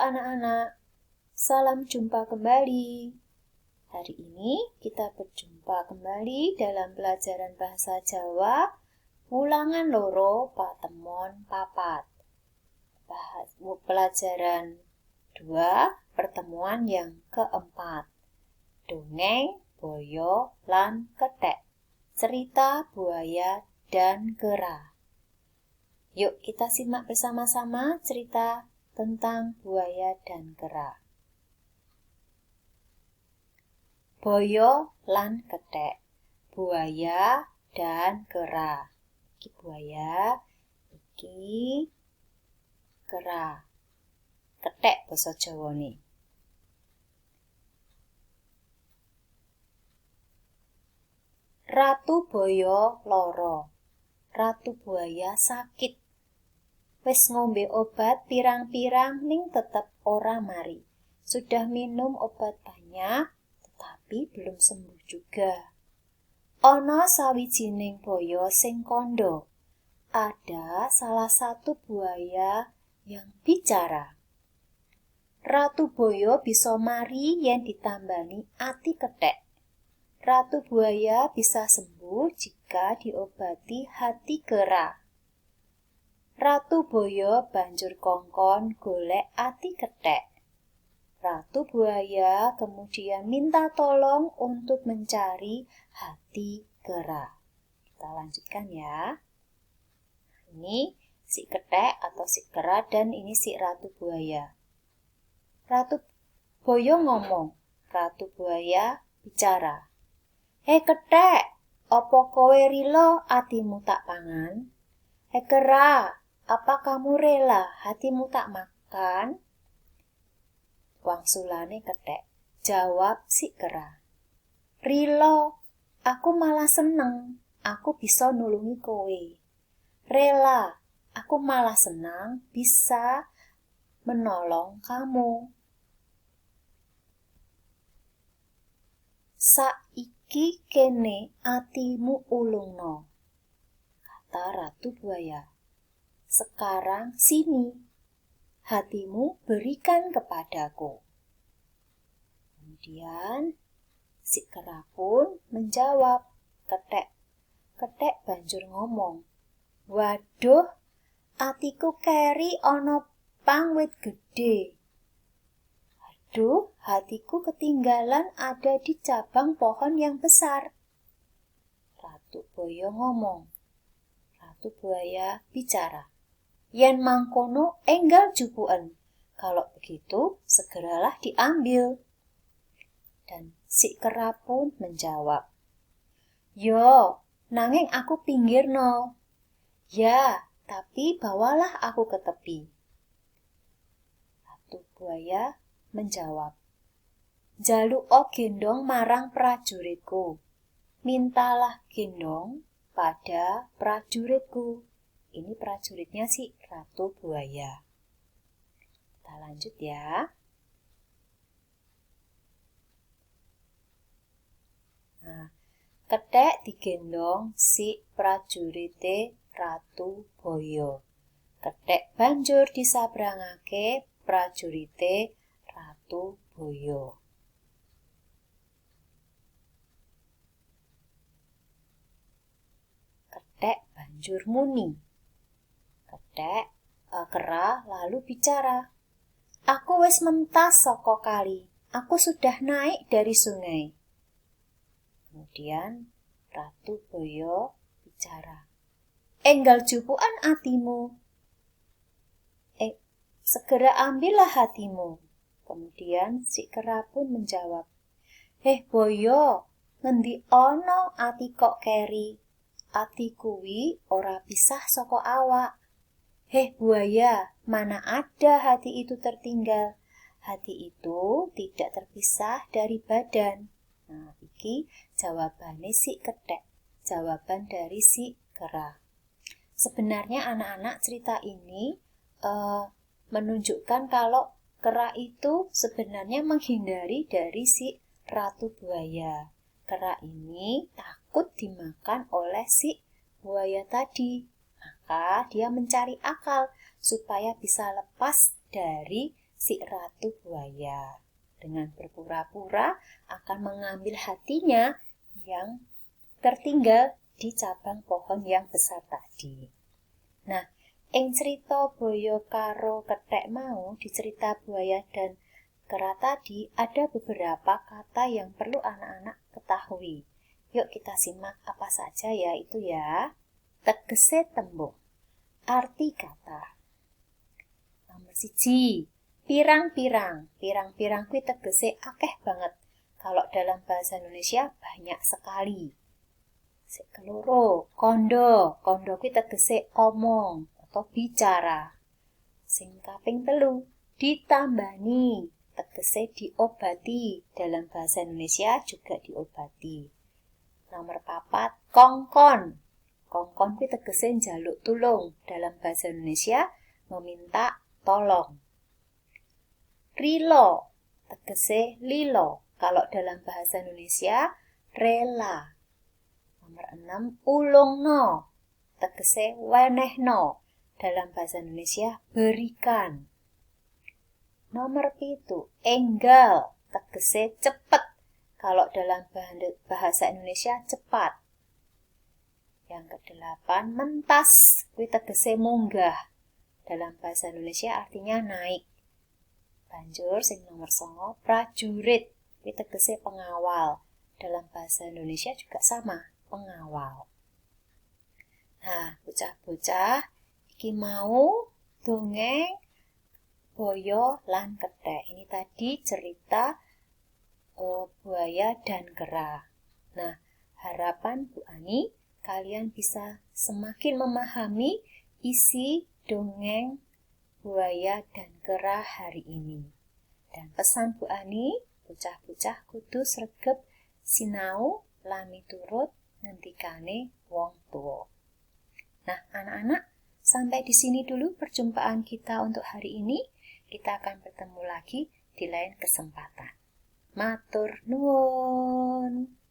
anak-anak, salam jumpa kembali. Hari ini kita berjumpa kembali dalam pelajaran bahasa Jawa ulangan loro patemon papat. Pelajaran 2 pertemuan yang keempat. Dongeng Boyo lan Kethek. Cerita buaya dan kera. Yuk kita simak bersama-sama cerita tentang buaya dan kera. Boyo lan kethek, buaya dan kera. Iki buaya, iki kera. Kethek basa Jawane. Ratu Boyo loro. Ratu buaya sakit. Wis ngombe obat pirang-pirang ning tetep ora mari. Sudah minum obat banyak, tetapi belum sembuh juga. Ana sawijining boyo sing kandha. Ada salah satu buaya yang bicara. Ratu Boyo bisa mari yen ditambani ati kethek. Ratu buaya bisa sembuh jika diobati hati kera. Ratu Boyo banjur kongkon golek ati kethek. Ratu buaya kemudian minta tolong untuk mencari hati kera. Kita lanjutkan ya. Ini si kethek atau si kera dan ini si ratu buaya. Ratu Boyo ngomong, Ratu buaya bicara. Hei kethek, apa kowe rila atimu tak pangan? Hei kera, apa kamu rela hatimu tak makan? Wangsulane kethek, jawab si kera. Rila, aku malah seneng, aku bisa nulungi kowe. Rela, aku malah senang bisa menolong kamu. Saiki kene atimu ulungno, kata Ratu buaya. Sekarang sini, hatimu berikan kepadaku. Kemudian si kera pun menjawab, kethek. Kethek banjur ngomong, waduh, atiku keri ana pang wit gedhe. Aduh, hatiku ketinggalan ada di cabang pohon yang besar. Ratu Boyo ngomong. Ratu buaya bicara. Yen mangkono enggal jupuken. Kalau begitu, segeralah diambil. Dan si kera pun menjawab. Yo, nanging aku pinggirno. Ya, tapi bawalah aku ke tepi. Ratu buaya menjawab. Jaluk gendong marang prajuritku. Mintalah gendong pada prajuritku. Ini prajuritnya si Ratu buaya. Kita lanjut ya. Nah, kethek digendong si prajurite Ratu Boyo. Kethek banjur disabrangake prajurite Ratu Boyo. Kethek banjur muni. Kera lalu bicara. Aku wis mentas saka kali. Aku sudah naik dari sungai. Kemudian Ratu Boyo bicara. Enggal jupukan atimu. Segera ambillah hatimu. Kemudian si kera pun menjawab. Heh Boyo, ngendi ana ati kok keri? Ati kuwi ora pisah saka awak. Heh buaya, mana ada hati itu tertinggal? Hati itu tidak terpisah dari badan. Nah, iki jawabane si kethek. Jawaban dari si kera. Sebenarnya anak-anak cerita ini menunjukkan kalau kera itu sebenarnya menghindari dari si ratu buaya. Kera ini takut dimakan oleh si buaya tadi. Maka dia mencari akal supaya bisa lepas dari si ratu buaya dengan berpura-pura akan mengambil hatinya yang tertinggal di cabang pohon yang besar tadi. Nah, ing cerita boyo karo kethek mau, di cerita buaya dan kera tadi ada beberapa kata yang perlu anak-anak ketahui. Yuk kita simak apa saja ya itu ya. Tegese tembung. Arti kata. Nomor 1, pirang-pirang. Pirang-pirang kuwi tegese akeh banget. Kalau dalam bahasa Indonesia banyak sekali. Sing keloro, kondo. Kondo kuwi tegese omong atau bicara. Sing kaping 3, ditambani. Tegese diobati. Dalam bahasa Indonesia juga diobati. Nomor 4, kongkon. Kongkon kuwi tegese njaluk tulung. Dalam bahasa Indonesia meminta tolong. Rilo tegese lilo. Kalau dalam bahasa Indonesia rela. Nomor 6, ulungno tegese wenehno. Dalam bahasa Indonesia berikan. Nomor 7, enggal tegese cepet. Kalau dalam bahasa Indonesia cepat. Yang ke-8, mentas kuwi tegese munggah. Dalam bahasa Indonesia artinya naik. Banjur sing nomor 9, prajurit kuwi tegese pengawal. Dalam bahasa Indonesia juga sama, pengawal. Nah, bocah-bocah, iki mau dongeng boyo lan kethek. Ini tadi cerita buaya dan kera. Nah, harapan Bu Ani kalian bisa semakin memahami isi dongeng buaya dan kera hari ini. Dan pesan Bu Ani, bocah-bocah kudu sregep sinau lan miturut ngendikane wong tuwa. Nah, anak-anak, sampai di sini dulu perjumpaan kita untuk hari ini. Kita akan bertemu lagi di lain kesempatan. Matur nuwun.